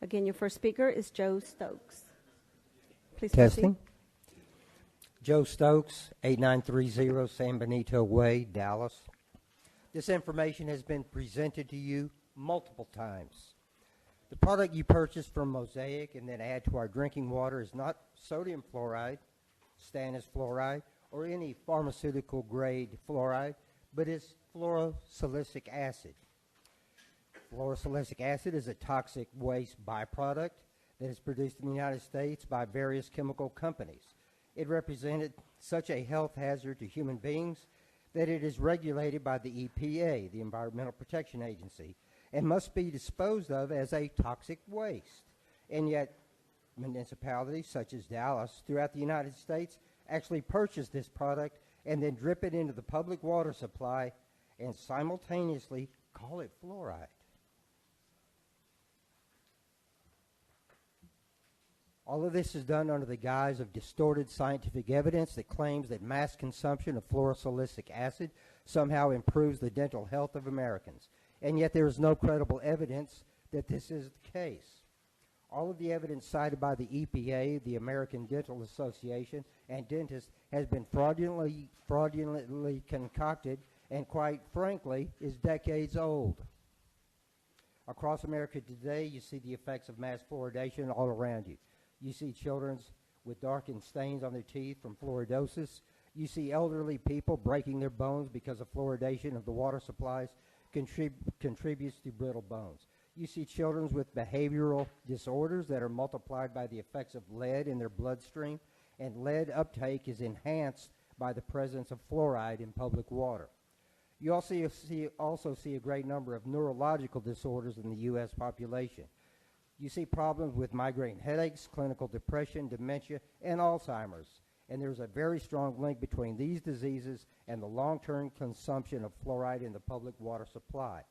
Again, your first speaker is Joe Stokes. Please Testing. proceed. Joe Stokes, 8930 San Benito Way, Dallas. This information has been presented to you multiple times. The product you purchase from Mosaic and then add to our drinking water is not sodium fluoride, stannous fluoride, or any pharmaceutical grade fluoride, but is fluorosilicic acid. Fluorosilicic acid is a toxic waste byproduct that is produced in the United States by various chemical companies. It represented such a health hazard to human beings that it is regulated by the EPA, the Environmental Protection Agency, and must be disposed of as a toxic waste. And yet, municipalities such as Dallas throughout the United States actually purchase this product and then drip it into the public water supply and simultaneously call it fluoride. All of this is done under the guise of distorted scientific evidence that claims that mass consumption of fluorosilicic acid somehow improves the dental health of Americans. And yet there is no credible evidence that this is the case. All of the evidence cited by the EPA, the American Dental Association, and dentists has been fraudulently concocted and, quite frankly, is decades old. Across America today, you see the effects of mass fluoridation all around you. You see children with darkened stains on their teeth from fluoridosis. You see elderly people breaking their bones because of fluoridation of the water supplies contributes to brittle bones. You see children with behavioral disorders that are multiplied by the effects of lead in their bloodstream, and lead uptake is enhanced by the presence of fluoride in public water. You also see a great number of neurological disorders in the U.S. population. You see problems with migraine headaches, clinical depression, dementia, and Alzheimer's. And there's a very strong link between these diseases and the long-term consumption of fluoride in the public water supply.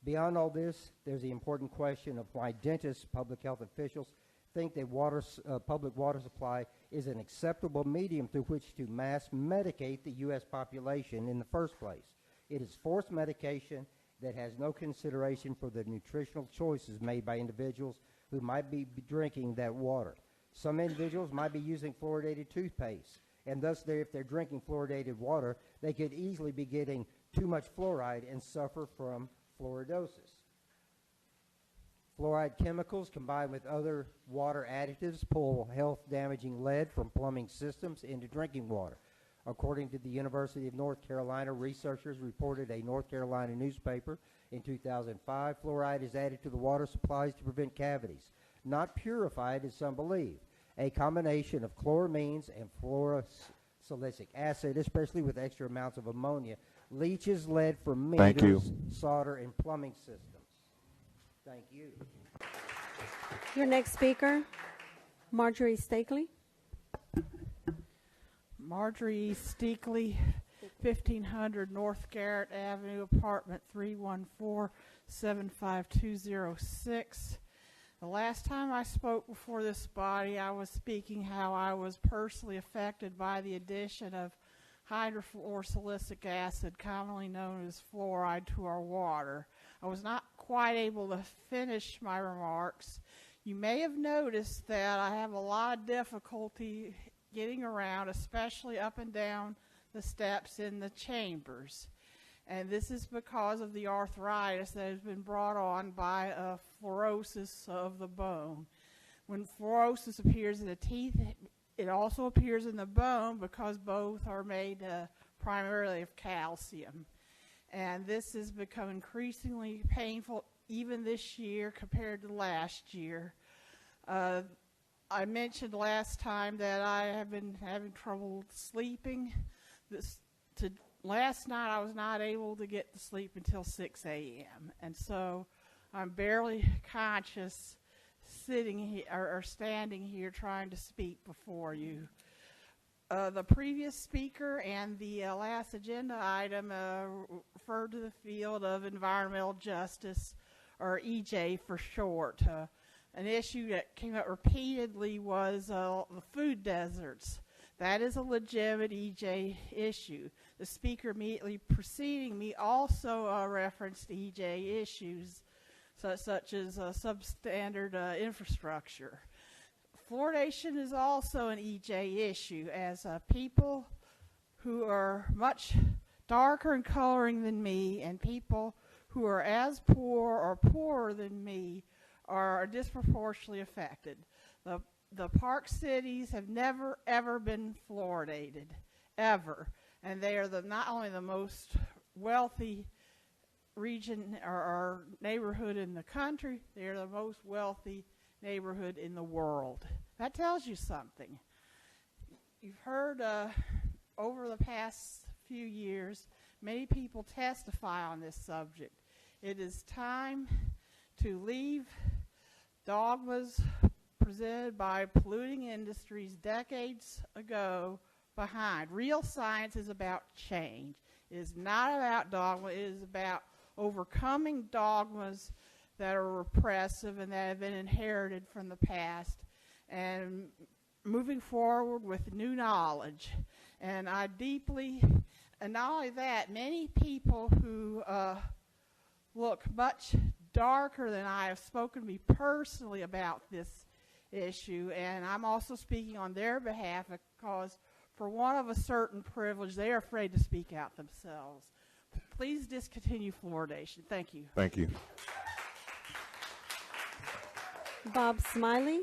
Beyond all this, there's the important question of why dentists, public health officials, think that public water supply is an acceptable medium through which to mass medicate the U.S. population in the first place. It is forced medication that has no consideration for the nutritional choices made by individuals who might be drinking that water. Some individuals might be using fluoridated toothpaste, and thus if they're drinking fluoridated water, they could easily be getting too much fluoride and suffer from fluoridosis. Fluoride chemicals combined with other water additives pull health-damaging lead from plumbing systems into drinking water. According to the University of North Carolina, researchers reported a North Carolina newspaper in 2005, fluoride is added to the water supplies to prevent cavities, not purified as some believe. A combination of chloramines and fluorosilicic acid, especially with extra amounts of ammonia, leaches lead from meters, solder, and plumbing systems. Thank you. Your next speaker, Marjorie Stakely. Marjorie Steakley, 1500 North Garrett Avenue, apartment 314-75206. The last time I spoke before this body, I was speaking how I was personally affected by the addition of hydrofluorosilicic acid, commonly known as fluoride, to our water. I was not quite able to finish my remarks. You may have noticed that I have a lot of difficulty getting around, especially up and down the steps in the chambers. And this is because of the arthritis that has been brought on by a fluorosis of the bone. When fluorosis appears in the teeth, it also appears in the bone because both are made primarily of calcium. And this has become increasingly painful even this year compared to last year. I mentioned last time that I have been having trouble sleeping. Last night I was not able to get to sleep until 6 a.m. And so I'm barely conscious sitting here or standing here trying to speak before you. The previous speaker and the last agenda item referred to the field of environmental justice, or EJ for short. An issue that came up repeatedly was the food deserts. That is a legitimate EJ issue. The speaker immediately preceding me also referenced EJ issues. such as substandard infrastructure. Fluoridation is also an EJ issue, as people who are much darker in coloring than me and people who are as poor or poorer than me are disproportionately affected. The park cities have never, ever been fluoridated, ever. And they are not only the most wealthy region or neighborhood in the country, they are the most wealthy neighborhood in the world. That tells you something. You've heard over the past few years, many people testify on this subject. It is time to leave dogmas presented by polluting industries decades ago behind. Real science is about change. It is not about dogma. It is about overcoming dogmas that are repressive and that have been inherited from the past and moving forward with new knowledge. And I deeply, and not only that, many people who look much darker than I have spoken to me personally about this issue, and I'm also speaking on their behalf because for want of a certain privilege, they are afraid to speak out themselves. Please discontinue fluoridation. Thank you. Thank you. Bob Smiley.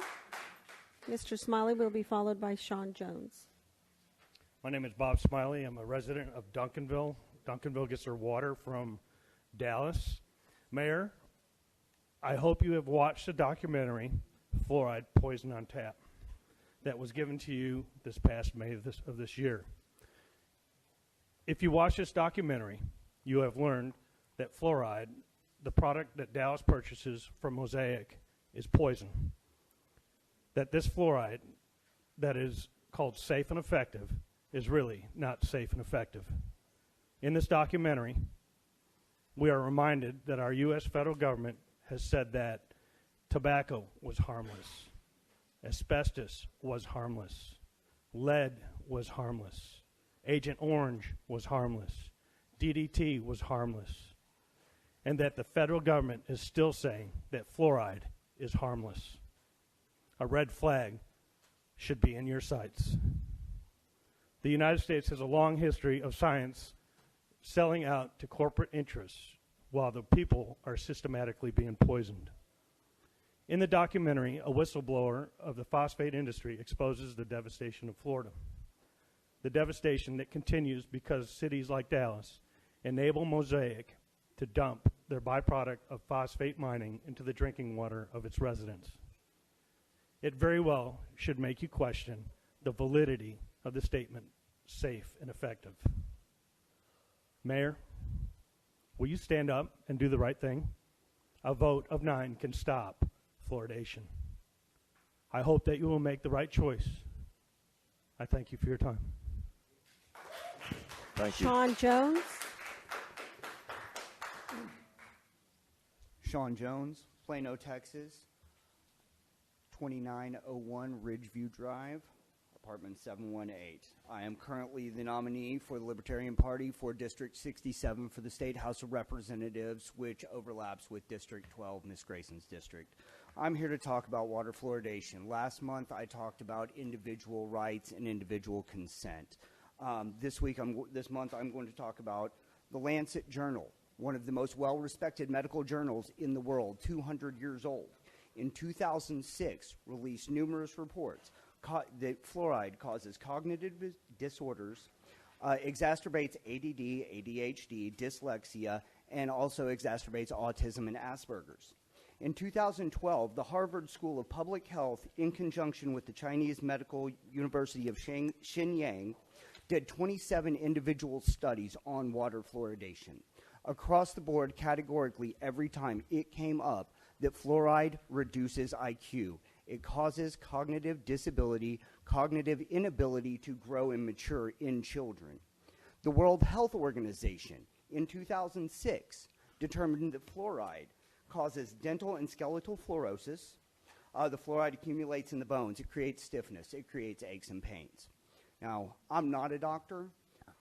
Mr. Smiley will be followed by Sean Jones. My name is Bob Smiley. I'm a resident of Duncanville. Duncanville gets their water from Dallas. Mayor, I hope you have watched the documentary, Fluoride, Poison on Tap, that was given to you this past May of this year. If you watch this documentary, you have learned that fluoride, the product that Dallas purchases from Mosaic, is poison. That this fluoride that is called safe and effective is really not safe and effective. In this documentary, we are reminded that our U.S. federal government has said that tobacco was harmless, asbestos was harmless, lead was harmless, Agent Orange was harmless, DDT was harmless, and that the federal government is still saying that fluoride is harmless. A red flag should be in your sights. The United States has a long history of science selling out to corporate interests while the people are systematically being poisoned. In the documentary, a whistleblower of the phosphate industry exposes the devastation of Florida. The devastation that continues because cities like Dallas enable Mosaic to dump their byproduct of phosphate mining into the drinking water of its residents. It very well should make you question the validity of the statement, safe and effective. Mayor, will you stand up and do the right thing? A vote of 9 can stop fluoridation. I hope that you will make the right choice. I thank you for your time. Thank you. Sean Jones. Sean Jones, Plano, Texas, 2901 Ridgeview Drive, apartment 718. I am currently the nominee for the Libertarian Party for District 67 for the State House of Representatives, which overlaps with District 12, Ms. Grayson's district. I'm here to talk about water fluoridation. Last month, I talked about individual rights and individual consent. This month, I'm going to talk about the Lancet Journal, one of the most well-respected medical journals in the world, 200 years old. In 2006, released numerous reports that fluoride causes cognitive disorders, exacerbates ADD, ADHD, dyslexia, and also exacerbates autism and Asperger's. In 2012, the Harvard School of Public Health, in conjunction with the Chinese Medical University of Shenyang, did 27 individual studies on water fluoridation. Across the board, categorically, every time it came up that fluoride reduces IQ. It causes cognitive disability, cognitive inability to grow and mature in children. The World Health Organization, in 2006, determined that fluoride causes dental and skeletal fluorosis. The fluoride accumulates in the bones. It creates stiffness. It creates aches and pains. Now, I'm not a doctor.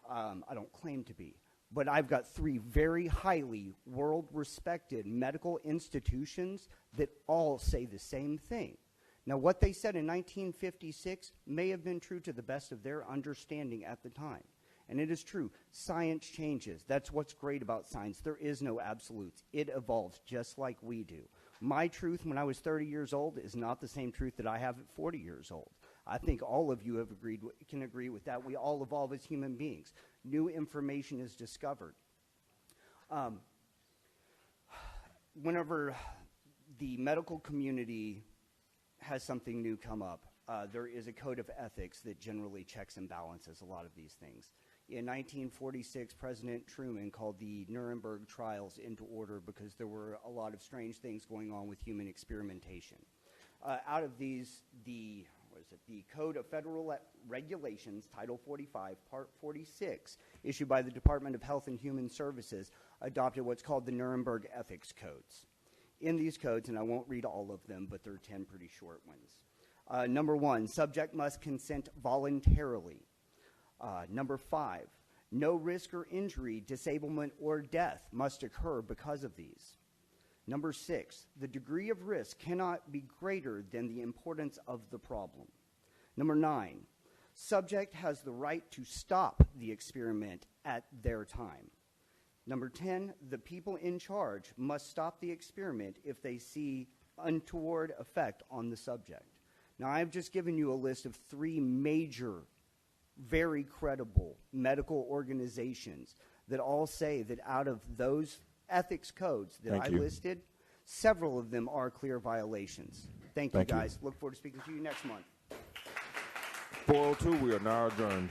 I don't claim to be. But I've got 3 very highly world-respected medical institutions that all say the same thing. Now, what they said in 1956 may have been true to the best of their understanding at the time. And it is true. Science changes. That's what's great about science. There is no absolutes. It evolves just like we do. My truth when I was 30 years old is not the same truth that I have at 40 years old. I think all of you can agree with that. We all evolve as human beings. New information is discovered. Whenever the medical community has something new come up, there is a code of ethics that generally checks and balances a lot of these things. In 1946, President Truman called the Nuremberg trials into order because there were a lot of strange things going on with human experimentation. Out of these, the Code of Federal Regulations, Title 45, Part 46, issued by the Department of Health and Human Services, adopted what's called the Nuremberg Ethics Codes. In these codes, and I won't read all of them, but there are 10 pretty short ones. Number 1, subject must consent voluntarily. Number 5, no risk or injury, disablement, or death must occur because of these. Number 6, the degree of risk cannot be greater than the importance of the problem. Number 9, subject has the right to stop the experiment at their time. Number 10, the people in charge must stop the experiment if they see untoward effect on the subject. Now, I've just given you a list of 3 major, very credible medical organizations that all say that out of those ethics codes that I listed, several of them are clear violations. Thank you, guys. Look forward to speaking to you next month. 4:02, we are now adjourned.